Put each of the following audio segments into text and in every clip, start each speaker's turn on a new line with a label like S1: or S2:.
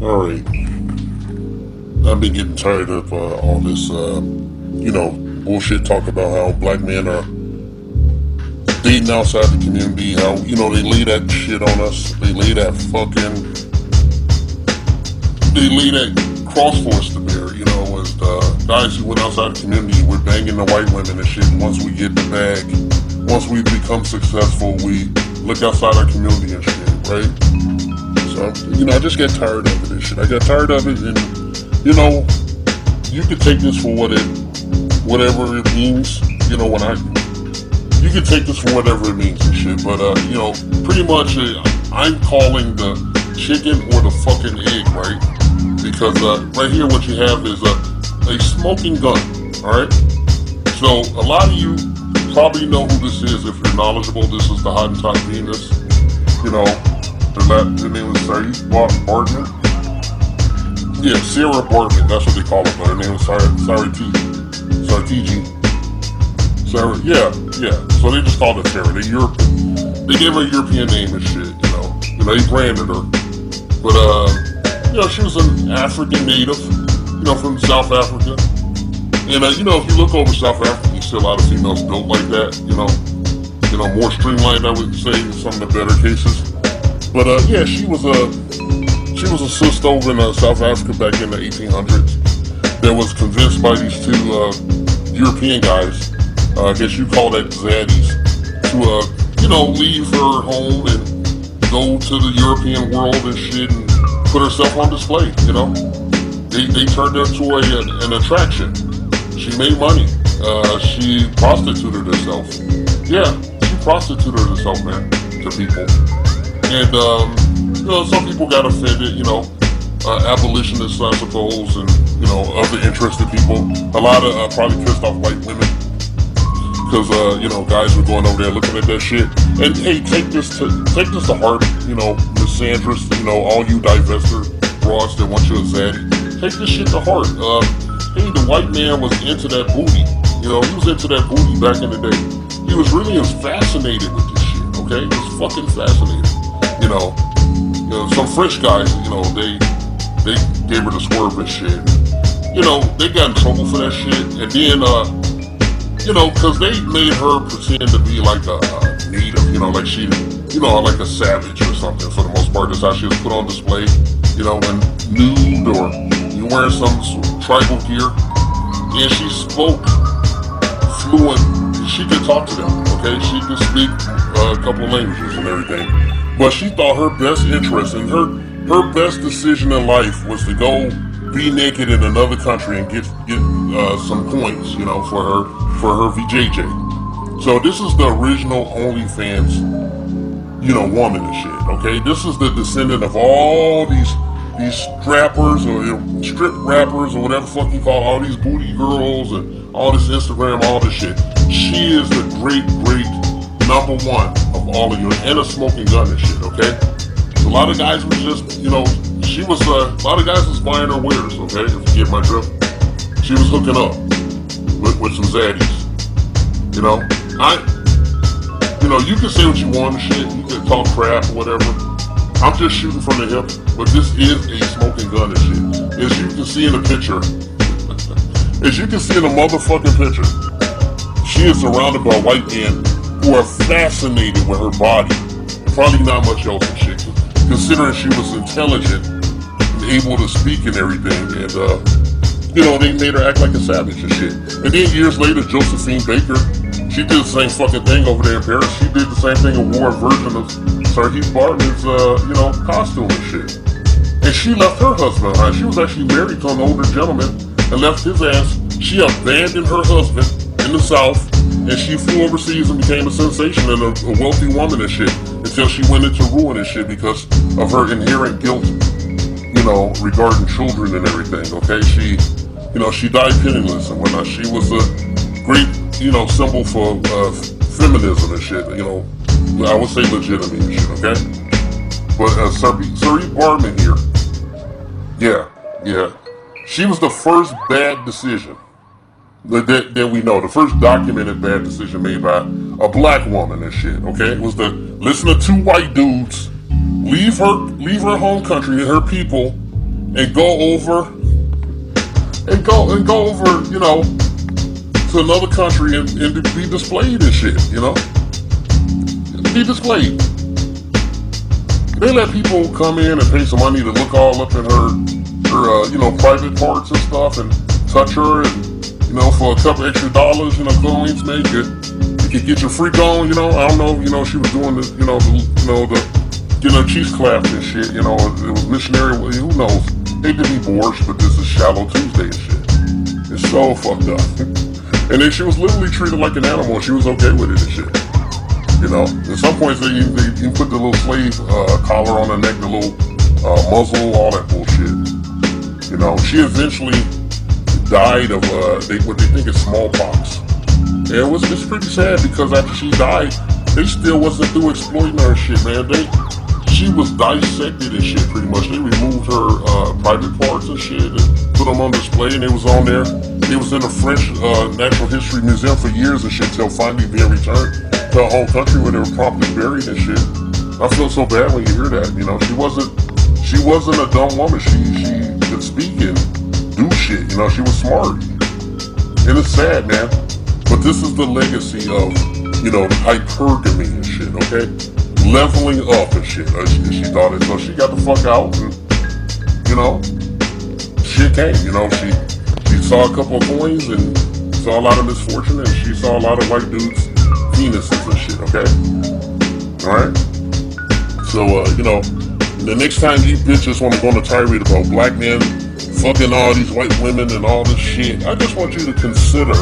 S1: Alright, I've been getting tired of all this, bullshit talk about how black men are dating outside the community, how, they lay that shit on us, they lay that cross for us to bear, as guys who went outside the community, we're banging the white women and shit. Once we get the bag, once we become successful, we look outside our community and shit, right? So, I just get tired of it and shit. I got tired of it, and, you can take this for whatever it means, you can take this for whatever it means and shit, but, pretty much, I'm calling the chicken or the fucking egg, right? Because, right here what you have is a smoking gun, alright? So, a lot of you probably know who this is if you're knowledgeable. This is the Hottentot Venus, her name is Sarah Bartman. Yeah, Sarah Bartman, that's what they call her, but her name is Sartigi. Sarah, yeah. So they just called her Sarah. They gave her a European name and shit, They branded her. But, she was an African native, from South Africa. And, if you look over South Africa, you see a lot of females built like that, more streamlined, I would say, in some of the better cases. But she was a sister over in South Africa back in the 1800s that was convinced by these two European guys, I guess you call that zaddies, to leave her home and go to the European world and shit and put herself on display. They turned her into an attraction. She made money. She prostituted herself. Yeah, she prostituted herself, man, to people. And, some people got offended, abolitionists, I suppose, and, other interested people. A lot of probably pissed off white women. Because, guys were going over there looking at that shit. And, hey, take this to heart, Miss Sanders, all you divester broads that want you a zaddy. Take this shit to heart. Hey, the white man was into that booty. He was into that booty back in the day. He was really fascinated with this shit, okay? He was fucking fascinated. Some French guys, they gave her the swerve and shit. They got in trouble for that shit. And then, cause they made her pretend to be like a native, like she, like a savage or something for the most part. That's how she was put on display, when nude or you wearing some tribal gear. And she spoke fluent, she could talk to them, okay? She could speak a couple of languages and everything. But she thought her best interest and her best decision in life was to go be naked in another country and get some points, for her VJJ. So this is the original OnlyFans, woman and shit, okay? This is the descendant of all these strappers or strip rappers or whatever the fuck you call all these booty girls and all this Instagram, all this shit. She is the great number one of all of you, and a smoking gun and shit, okay? So a lot of guys was just, a lot of guys was buying her wares, okay, if you get my drift. She was hooking up with some zaddies, you can say what you want and shit, you can talk crap or whatever. I'm just shooting from the hip, but this is a smoking gun and shit. As you can see in the picture, as you can see in the motherfucking picture, she is surrounded by white men who are fascinated with her body. Probably not much else and shit, considering she was intelligent and able to speak and everything. And, they made her act like a savage and shit. And then years later, Josephine Baker, she did the same fucking thing over there in Paris. She did the same thing and wore a version of Sir Heath Bartman's, costume and shit. And she left her husband behind. She was actually married to an older gentleman and left his ass. She abandoned her husband in the South, and she flew overseas and became a sensation and a wealthy woman and shit until she went into ruin and shit because of her inherent guilt, regarding children and everything, okay? She died penniless and whatnot. She was a great, symbol for feminism and shit, I would say legitimately and shit, okay? But Sir Heath Bartman here, yeah. She was the first bad decision that we know, the first documented bad decision made by a black woman and shit, okay? It was to listen to two white dudes, leave her home country and her people, and go over, to another country and be displayed and shit, be displayed. They let people come in and pay some money to look all up in her private parts and stuff and touch her and, for a couple extra dollars, coins, make it. You could get your freak on, I don't know, she was doing the, getting her cheeks clapped and shit, it was missionary, who knows. They did me borscht, but this is Shallow Tuesday and shit. It's so fucked up. And then she was literally treated like an animal and she was okay with it and shit. At some points they put the little slave collar on her neck, the little muzzle, all that bullshit. She eventually died of what they think is smallpox. And it's pretty sad because after she died, they still wasn't through exploiting her shit, man. She was dissected and shit pretty much. They removed her private parts and shit and put them on display, and it was on there. It was in the French Natural History Museum for years and shit till finally being returned to her home country where they were promptly buried and shit. I feel so bad when you hear that. She wasn't a dumb woman. She could speak and do shit. She was smart. And it's sad, man. But this is the legacy of, hypergamy and shit, okay? Leveling up and shit. She thought it. So she got the fuck out and, shit came. She saw a couple of coins and saw a lot of misfortune and she saw a lot of white dudes' penises and shit, okay? Alright? So, the next time you bitches want to go on a tirade about black men fucking all these white women and all this shit, I just want you to consider,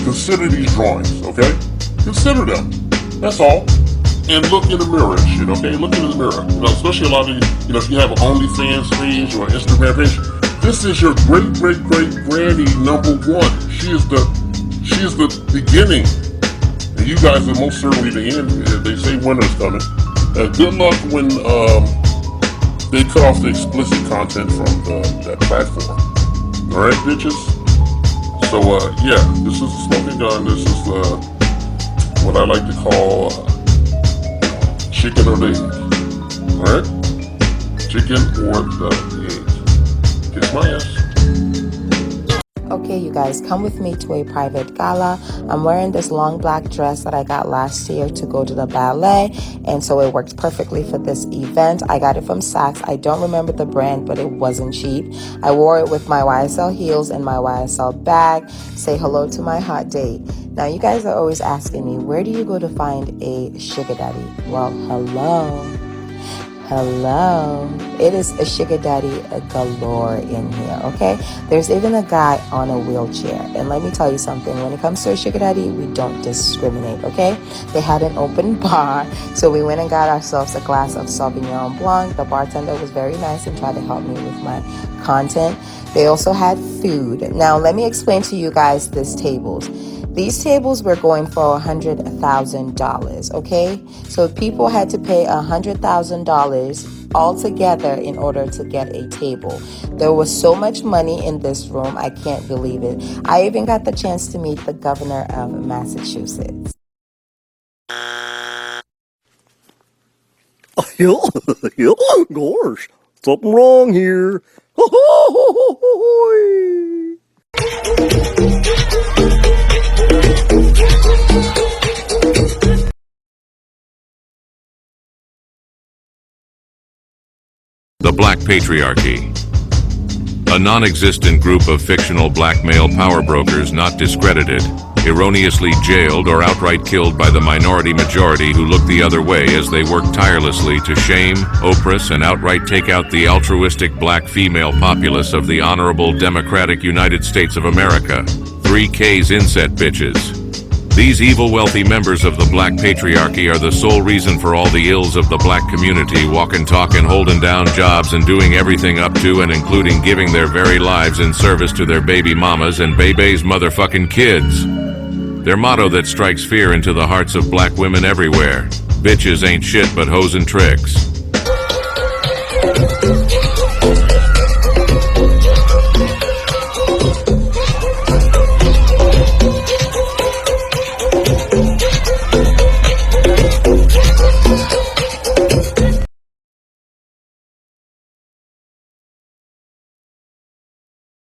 S1: consider these drawings, okay? Consider them. That's all. And look in the mirror and shit, okay? Look in the mirror. Especially a lot of you, if you have an OnlyFans page or an Instagram page, this is your great-great-great-granny #1. She is the beginning. And you guys are most certainly the end. They say winter's coming. Good luck when they cut off the explicit content from that platform. Alright, bitches? So, this is a smoking gun. This is what I like to call chicken or the egg. Alright? Chicken or the egg. Kiss my ass.
S2: Okay, you guys, come with me to a private gala. I'm wearing this long black dress that I got last year to go to the ballet, and so it worked perfectly for this event. I got it from Saks. I don't remember the brand, but it wasn't cheap. I wore it with my YSL heels and my YSL bag. Say hello to my hot date. Now, you guys are always asking me, where do you go to find a sugar daddy? Well, hello. It is a sugar daddy galore in here, okay? There's even a guy on a wheelchair. And let me tell you something, when it comes to a sugar daddy, we don't discriminate, okay? They had an open bar, so we went and got ourselves a glass of Sauvignon Blanc. The bartender was very nice and tried to help me with my content. They also had food. Now, let me explain to you guys these tables. These tables were going for $100,000, okay? So people had to pay $100,000 altogether in order to get a table. There was so much money in this room, I can't believe it. I even got the chance to meet the governor of Massachusetts.
S3: Gosh, something wrong here.
S4: The Black Patriarchy. A non-existent group of fictional black male power brokers not discredited, erroneously jailed or outright killed by the minority majority who look the other way as they work tirelessly to shame, oppress, and outright take out the altruistic black female populace of the honorable democratic United States of America. 3K's inset bitches. These evil wealthy members of the black patriarchy are the sole reason for all the ills of the black community, walking, talking, holding down jobs, and doing everything up to and including giving their very lives in service to their baby mamas and baby's motherfucking kids. Their motto that strikes fear into the hearts of black women everywhere: bitches ain't shit but hoes and tricks.